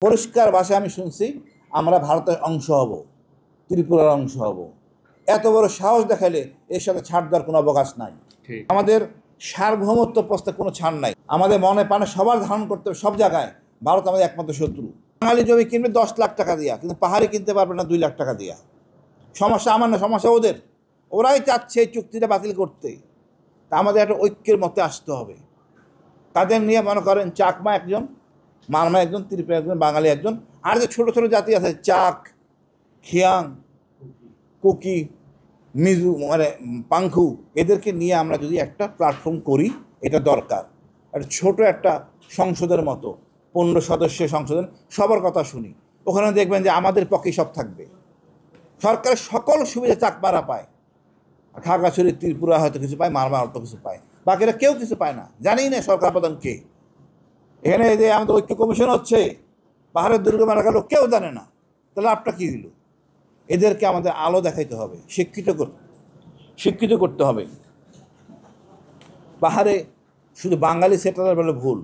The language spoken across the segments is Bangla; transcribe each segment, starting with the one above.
পরিষ্কার ভাষায় আমি শুনছি আমরা ভারতের অংশ হব, ত্রিপুরার অংশ হব। এত বড় সাহস দেখাইলে এর সাথে ছাড় দেওয়ার কোনো অবকাশ নাই। আমাদের সার্বভৌমত্ব প্রশ্নে কোনো ছাড় নাই। আমাদের মনে প্রাণে সবার ধারণ করতে হবে সব জায়গায়। ভারত আমাদের একমাত্র শত্রু। বাঙালি জমি কিনবে 10 লাখ টাকা দিয়া, কিন্তু পাহাড়ে কিনতে পারবে না 2 লাখ টাকা দিয়া। সমস্যা আমার না, সমস্যা ওদের। ওরাই চাচ্ছে এই চুক্তিটা বাতিল করতে। তা আমাদের একটা ঐক্যের মধ্যে আসতে হবে। তাদের নিয়ে মনে করেন চাকমা একজন, মারমা একজন, ত্রিপুরা একজন, বাঙালি একজন, আর যে ছোটো ছোটো জাতি আছে চাক, খিয়াং, কুকি, মিজু, মানে পাংখু, এদেরকে নিয়ে আমরা যদি একটা প্ল্যাটফর্ম করি, এটা দরকার। একটা ছোটো একটা সংসদের মতো 15 সদস্যের সংসদের সবার কথা শুনি। ওখানে দেখবেন যে আমাদের পক্ষে সব থাকবে। সরকারের সকল সুবিধা চাকমারা পায়, খাগড়াছড়ি, ত্রিপুরা হয়তো কিছু পায়, মারমা হয়তো কিছু পায়, বাকিরা কেউ কিছু পায় না। জানি না সরকার প্রধান কে। এখানে যে আমাদের ঐক্য কমিশন হচ্ছে, পাহাড়ের দুর্গম এলাকার লোক কেউ জানে না। তাহলে আপনার কী হইল? এদেরকে আমাদের আলো দেখাইতে হবে, শিক্ষিত করতে হবে। পাহাড়ে শুধু বাঙালি সেটেলার বলে ভুল।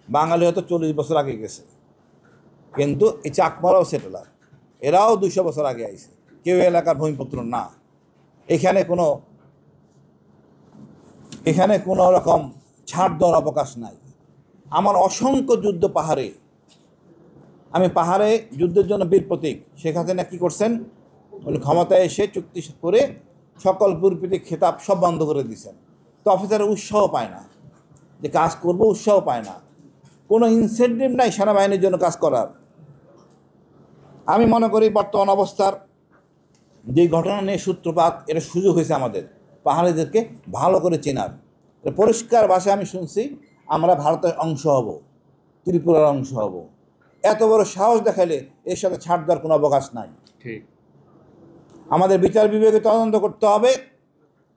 বাঙালি হয়তো 40 বছর আগে গেছে, কিন্তু এই চাকমারাও সেটেলার। এরাও 200 বছর আগে আইছে। কেউ এলাকার ভূমিপুত্র না। এখানে কোনো রকম ছাড় দেওয়ার অবকাশ নাই। আমার অসংখ্য যুদ্ধ পাহাড়ে। আমি পাহাড়ে যুদ্ধের জন্য বীর প্রতীক। শেখ হাসিনা কী করছেন? উনি ক্ষমতায় এসে চুক্তি করে সকল বীর প্রতীক খেতাব সব বন্ধ করে দিয়েছেন। তো অফিসারের উৎসাহ পায় না যে কাজ করব, উৎসাহ পায় না। কোনো ইনসেন্টিভ নাই সেনাবাহিনীর জন্য কাজ করার। আমি মনে করি বর্তমান অবস্থার যে ঘটনা নিয়ে সূত্রপাত, এটা সুযোগ হয়েছে আমাদের পাহাড়িদেরকে ভালো করে চেনার। পরিষ্কার ভাষায় আমি শুনছি আমরা ভারতের অংশ হব, ত্রিপুরার অংশ হব। এত বড় সাহস দেখাইলে এর সাথে ছাড় দেওয়ার কোনো অবকাশ নাই। ঠিক। আমাদের বিচার বিভাগে তদন্ত করতে হবে,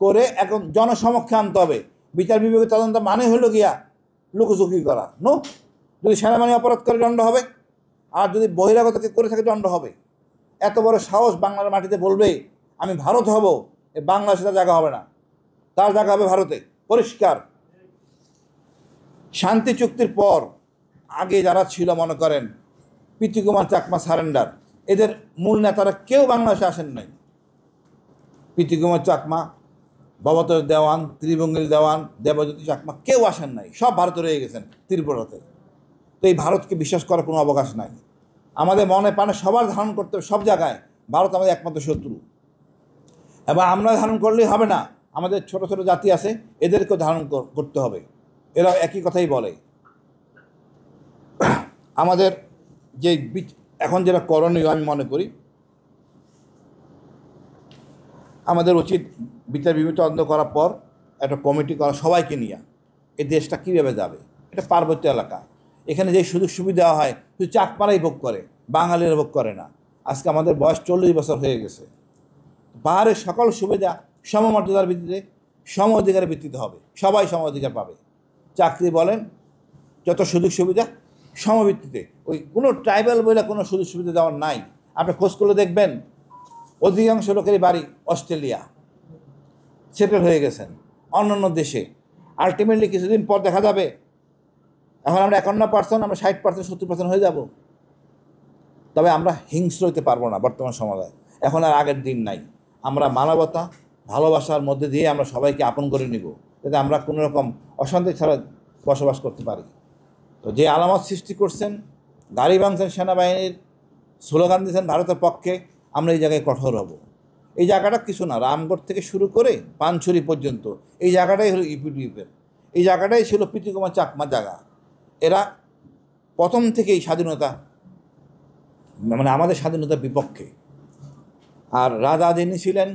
করে এখন জনসমক্ষে আনতে হবে। বিচার বিভাগের তদন্ত মানে হলো গিয়া লুকোচুকি করা। যদি সেনাবাহিনী অপরাধ করে দণ্ড হবে, আর যদি বহিরাগত করে থাকে দণ্ড হবে। এত বড় সাহস বাংলার মাটিতে বলবে আমি ভারত হব, এ বাংলাদেশে তার জায়গা হবে না, তার জায়গা হবে ভারতে। পরিষ্কার। শান্তি চুক্তির পর আগে যারা ছিল, মনে করেন প্রীতিকুমার চাকমা সারেন্ডার, এদের মূল নেতারা কেউ বাংলাদেশে আসেন নাই। প্রীতিকুমার চাকমা, ভবতোষ দেওয়ান, ত্রিভঙ্গিল দেওয়ান, দেবজ্যোতি চাকমা কেউ আসেন নাই। সব ভারতে রয়ে গেছেন, ত্রিপুরাতে। তো এই ভারতকে বিশ্বাস করার কোনো অবকাশ নাই। আমাদের মনে প্রাণে সবার ধারণ করতে হবে সব জায়গায়। ভারত আমাদের একমাত্র শত্রু। এবং আমরা ধারণ করলেই হবে না, আমাদের ছোট ছোট জাতি আছে, এদেরকেও ধারণ করতে হবে। এরা একই কথাই বলে। আমাদের যে এখন যেটা করণীয়, আমি মনে করি আমাদের উচিত বিচার বিভাগ তদন্ত করার পর একটা কমিটি করা, সবাইকে নিয়ে এই দেশটা কীভাবে যাবে। এটা পার্বত্য এলাকা, এখানে যে সুযোগ সুবিধা হয় শুধু চাকমারাই ভোগ করে, বাঙালিরা ভোগ করে না। আজকে আমাদের বয়স 40 বছর হয়ে গেছে। পাহাড়ের সকল সুবিধা সমমর্যাদার ভিত্তিতে, সম অধিকারের ভিত্তিতে হবে। সবাই সম অধিকার পাবে। চাকরি বলেন, যত সুযোগ সুবিধা সমভিত্তিতে। ওই কোনো ট্রাইবাল বলে কোনো সুযোগ সুবিধা দেওয়ার নাই। আপনি খোঁজ করলে দেখবেন অধিকাংশ লোকেরই বাড়ি অস্ট্রেলিয়া, সেটেল হয়ে গেছেন অন্যান্য দেশে। আলটিমেটলি কিছুদিন পর দেখা যাবে এখন আমরা 51%, আমরা 60%, 70% হয়ে যাব। তবে আমরা হিংস্র হতে পারবো না বর্তমান সমাজে। এখন আর আগের দিন নাই। আমরা মানবতা, ভালোবাসার মধ্যে দিয়ে আমরা সবাইকে আপন করে নিব, যাতে আমরা কোনো রকম অশান্তি ছাড়া বসবাস করতে পারি। তো যে আলামত সৃষ্টি করছেন, গাড়ি ভাঙছেন, সেনাবাহিনীর স্লোগান দিয়েছেন ভারতের পক্ষে, আমরা এই জায়গায় কঠোর হব। এই জায়গাটা কিছু না, রামগড় থেকে শুরু করে পানছড়ি পর্যন্ত এই জায়গাটাই হলো ইউপিডিএফের। এই জায়গাটাই ছিল প্রীতিকুমার চাকমার জায়গা। এরা প্রথম থেকেই স্বাধীনতা, মানে আমাদের স্বাধীনতার বিপক্ষে। আর রাজা যিনি ছিলেন,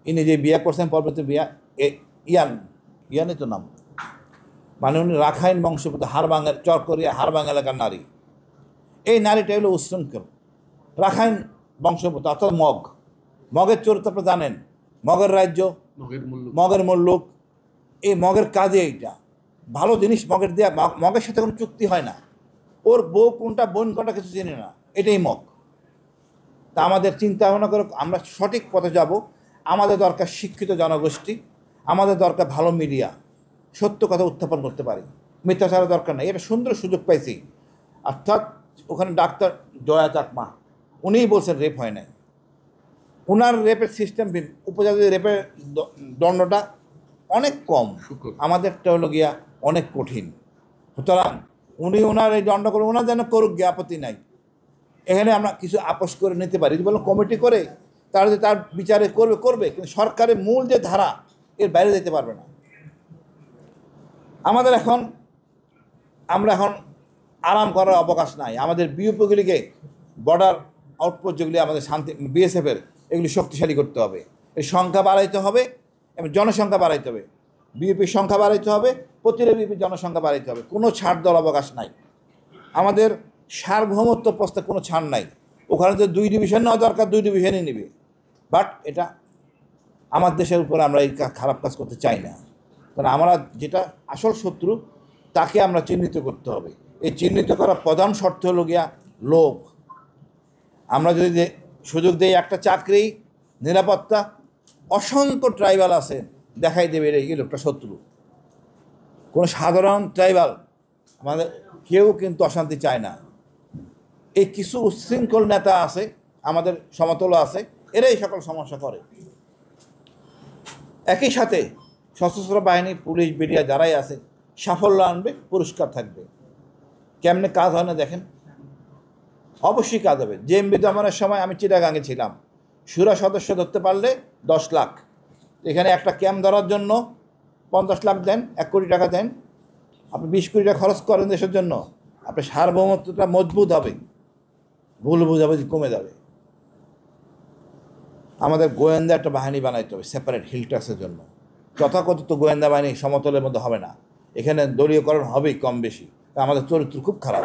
ইনি যে বিয়ে করছেন, পরবর্তী বিয়া ইয়ানই তো নাম, মানে উনি রাখাইন বংশোদ্ভূত, হাড়ভাঙ্গা, চরকরিয়া হাড়ভাঙ্গা এলাকার নারী। এই নারীটা হলো উচ্ছৃঙ্খল, রাখাইন বংশোদ্ভূত, অর্থাৎ মগের চরিত্র আপনারা জানেন। মগের রাজ্য, মগের মুল্লুক। এই মগের কাজে এইটা ভালো জিনিস মগের দেওয়া। মগের সাথে কোনো চুক্তি হয় না। ওর বউ কোনটা, বোন কোনটা কিছু চিনি না, এটাই মগ। তা আমাদের চিন্তা ভাবনা করে আমরা সঠিক পথে যাব। আমাদের দরকার শিক্ষিত জনগোষ্ঠী, আমাদের দরকার ভালো মিডিয়া, সত্য কথা উত্থাপন করতে পারি, মিথ্যাচারের দরকার নেই। এটা সুন্দর সুযোগ পাইছি। অর্থাৎ ওখানে ডাক্তার জয়া চাকমা উনিই বলছেন রেপ হয় নাই। ওনার রেপের সিস্টেম উপজাতি রেপের দণ্ডটা অনেক কম, আমাদেরটা হলো গিয়া অনেক কঠিন। সুতরাং উনি ওনার এই দণ্ড করে ওনার যেন করুক গিয়ে, আপত্তি নাই। এখানে আমরা কিছু আপোষ করে নিতে পারি, যদি বলুন কমিটি করে তারা যে তার বিচারে করবে করবে, কিন্তু সরকারের মূল যে ধারা এর বাইরে যেতে পারবে না। আমরা এখন আরাম করার অবকাশ নাই। আমাদের বিউপিগুলিকে, বর্ডার আউটপোস্ট যেগুলি আমাদের শান্তি বিএসএফের, এগুলি শক্তিশালী করতে হবে, এর সংখ্যা বাড়াইতে হবে এবং জনসংখ্যা বাড়াইতে হবে। বিউপির সংখ্যা বাড়াইতে হবে, প্রতিটা বিউপির জনসংখ্যা বাড়াইতে হবে। কোনো ছাড় দেওয়ার অবকাশ নাই। আমাদের সার্বভৌমত্ব প্রস্তাব কোনো ছাড় নাই। ওখানে যে 2 ডিভিশন নেওয়া দরকার 2 ডিভিশনই নেবে, বাট এটা আমার দেশের উপরে আমরা এই খারাপ কাজ করতে চাই না। কারণ আমরা যেটা আসল শত্রু তাকে আমরা চিহ্নিত করতে হবে। এই চিহ্নিত করার প্রধান শর্ত হলো গিয়া লোভ। আমরা যদি সুযোগ দিই একটা চাকরি, নিরাপত্তা, অসংখ্য ট্রাইবাল আছে দেখাই দেবে এই লোকটা শত্রু। কোনো সাধারণ ট্রাইবাল আমাদের কেউ কিন্তু অশান্তি চায় না। এই কিছু উচ্ছৃঙ্খল নেতা আছে আমাদের সমতল আছে, এরাই সকল সমস্যা করে। একই সাথে সশস্ত্র বাহিনী, পুলিশ, মিডিয়া যারাই আছে সাফল্য আনবে, পুরস্কার থাকবে। কেমনে কাজ হয় না দেখেন, অবশ্যই কাজ হবে। জেএমবি দমনের সময় আমি চিটাগাঙে ছিলাম, সুরা সদস্য ধরতে পারলে 10 লাখ। এখানে একটা ক্যাম্প ধরার জন্য 50 লাখ দেন, 1 কোটি টাকা দেন, আপনি 20 কোটি টাকা খরচ করেন দেশের জন্য, আপনার সার্বভৌমত্বটা মজবুত হবে, ভুল বুঝাবুঝি কমে যাবে। আমাদের গোয়েন্দা একটা বাহিনী বানাইতে হবে সেপারেট, হিল ট্যাক্সের জন্য। তথাকথিত গোয়েন্দা বাহিনী সমতলের মধ্যে হবে না, এখানে দলীয়করণ হবেই কম বেশি। আমাদের চরিত্র খুব খারাপ,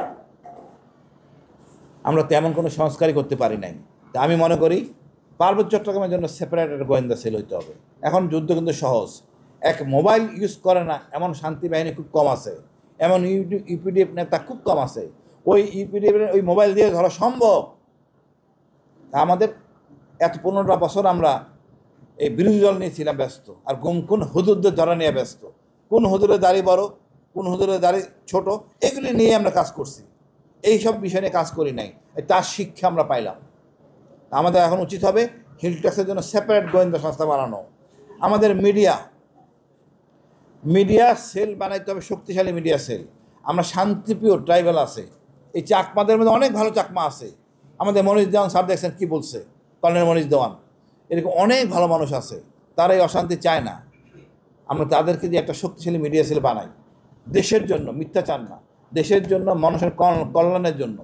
আমরা তেমন কোনো সংস্কারই করতে পারি নাই। তা আমি মনে করি পার্বত্য চট্টগ্রামের জন্য সেপারেট একটা গোয়েন্দা সেল হইতে হবে। এখন যুদ্ধ কিন্তু সহজ, এক মোবাইল ইউজ করে না এমন শান্তি বাহিনী খুব কম আছে, এমন ইউপিডিএফ নেতা খুব কম আছে। ওই ইউপিডিএফের ওই মোবাইল দিয়ে ধরা সম্ভব। আমাদের এত 15টা বছর আমরা এই বিরোধী দল নিয়ে ছিলাম ব্যস্ত, আর কোন হুজুরদের ধরা নিয়ে ব্যস্ত, কোন হুজুরের দাড়ি বড়, কোন হুজুরের দাড়ি ছোট, এগুলি নিয়ে আমরা কাজ করছি। এই সব বিষয় নিয়ে কাজ করি নাই, তার শিক্ষা আমরা পাইলাম। আমাদের এখন উচিত হবে হিল ট্যাক্সের জন্য সেপারেট গোয়েন্দা সংস্থা বানানো। আমাদের মিডিয়া সেল বানাইতে হবে, শক্তিশালী মিডিয়া সেল। আমরা শান্তিপ্রিয় ট্রাইবাল আছে, এই চাকমাদের মধ্যে অনেক ভালো চাকমা আছে। আমাদের মনীষ দেওয়ান স্যার দেখছেন কী বলছে, কর্নেল মনীষ দেওয়ান, এরকম অনেক ভালো মানুষ আছে, তারা এই অশান্তি চায় না। আমরা তাদেরকে দিয়ে একটা শক্তিশালী মিডিয়া সেল বানাই, দেশের জন্য, মিথ্যাচার না, দেশের জন্য, মানুষের কল্যাণের জন্য।